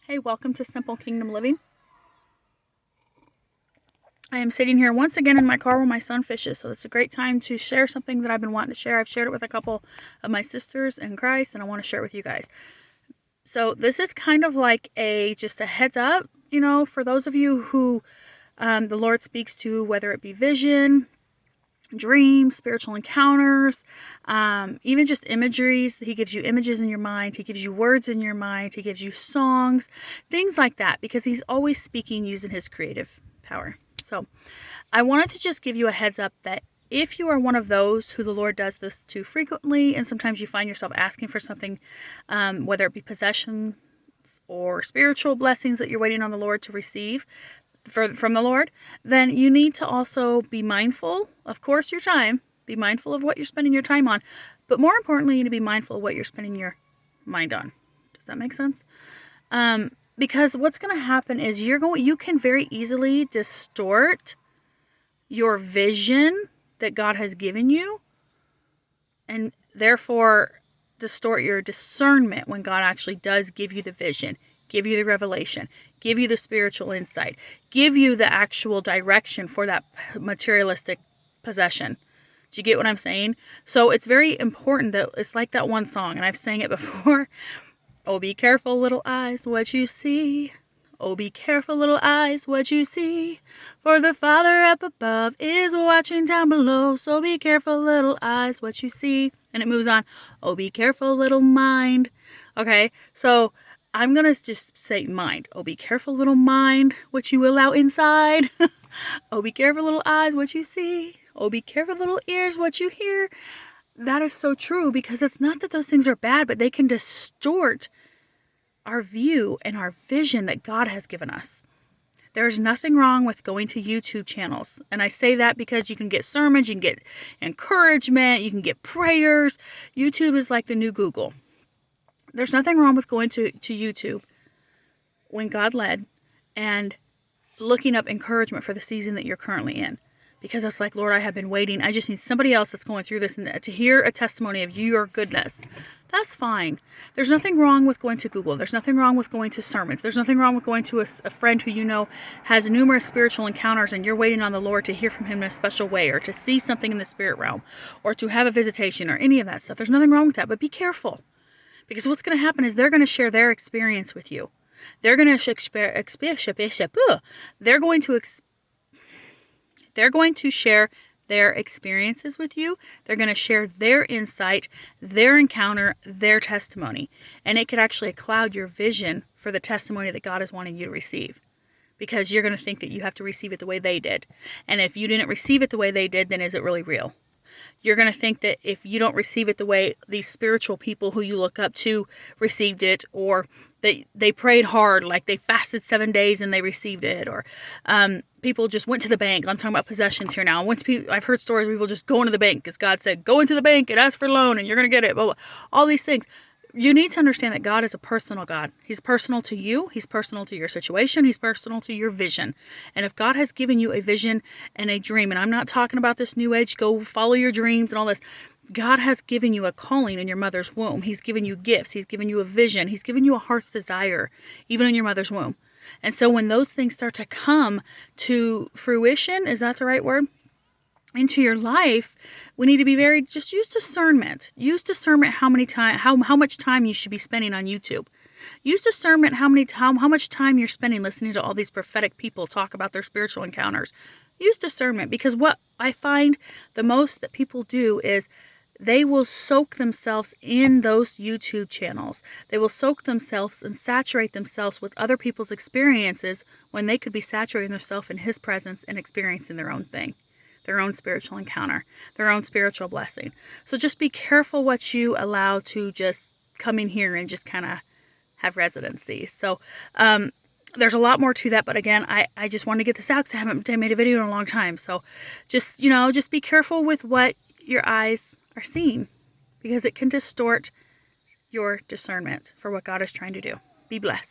Hey, welcome to Simple Kingdom Living. I am sitting here once again in my car where my son fishes, so it's a great time to share something that I've been wanting to share. I've shared it with a couple of my sisters in Christ, and I want to share it with you guys. So this is kind of like just a heads up, for those of you who the Lord speaks to, whether it be vision, dreams, spiritual encounters, even just imageries. He gives you images in your mind. He gives you words in your mind. He gives you songs, things like that, because he's always speaking using his creative power. So I wanted to just give you a heads up that if you are one of those who the Lord does this to frequently, and sometimes you find yourself asking for something, whether it be possessions or spiritual blessings that you're waiting on the Lord to receive from the Lord, then you need to also be mindful, of course, your time. Be mindful of what you're spending your time on. But more importantly, you need to be mindful of what you're spending your mind on. Does that make sense? Because what's going to happen is you can very easily distort your vision that God has given you, and therefore distort your discernment when God actually does give you the vision, give you the revelation, give you the spiritual insight, give you the actual direction for that materialistic possession. Do you get what I'm saying? So it's very important that it's like that one song, and I've sang it before. Oh, be careful, little eyes, what you see. Oh, be careful, little eyes, what you see. For the Father up above is watching down below. So be careful, little eyes, what you see. And it moves on. Oh, be careful, little mind. Okay, so I'm going to just say mind. Oh, be careful, little mind, what you allow inside. Oh, be careful, little eyes, what you see. Oh, be careful, little ears, what you hear. That is so true, because it's not that those things are bad, but they can distort our view and our vision that God has given us. There's nothing wrong with going to YouTube channels. And I say that because you can get sermons, you can get encouragement, you can get prayers. YouTube is like the new Google. There's nothing wrong with going to YouTube when God led and looking up encouragement for the season that you're currently in. Because it's like, Lord, I have been waiting. I just need somebody else that's going through this and to hear a testimony of your goodness. That's fine. There's nothing wrong with going to Google. There's nothing wrong with going to sermons. There's nothing wrong with going to a friend who you know has numerous spiritual encounters and you're waiting on the Lord to hear from him in a special way, or to see something in the spirit realm, or to have a visitation, or any of that stuff. There's nothing wrong with that, but be careful. Because what's going to happen is they're going to share their experience with you. They're going to share their experiences with you. They're going to share their insight, their encounter, their testimony. And it could actually cloud your vision for the testimony that God is wanting you to receive. Because you're going to think that you have to receive it the way they did. And if you didn't receive it the way they did, then is it really real? You're going to think that if you don't receive it the way these spiritual people who you look up to received it, or they prayed hard, like they fasted 7 days and they received it, or people just went to the bank. I'm talking about possessions here now. I've heard stories of people just going to the bank because God said, go into the bank and ask for a loan and you're going to get it. Blah, blah. All these things. You need to understand that God is a personal God. He's personal to you. He's personal to your situation. He's personal to your vision. And if God has given you a vision and a dream, and I'm not talking about this new age, go follow your dreams and all this. God has given you a calling in your mother's womb. He's given you gifts. He's given you a vision. He's given you a heart's desire, even in your mother's womb. And so when those things start to come to fruition, is that the right word? Into your life, we need to be just use discernment. Use discernment how much time you should be spending on YouTube. Use discernment how much time you're spending listening to all these prophetic people talk about their spiritual encounters. Use discernment, because what I find the most that people do is they will soak themselves in those YouTube channels. They will soak themselves and saturate themselves with other people's experiences when they could be saturating themselves in His presence and experiencing their own thing. Their own spiritual encounter, their own spiritual blessing. So just be careful what you allow to just come in here and just kind of have residency. So there's a lot more to that, but again, I just wanted to get this out because I haven't made a video in a long time. So just be careful with what your eyes are seeing, because it can distort your discernment for what God is trying to do. Be blessed.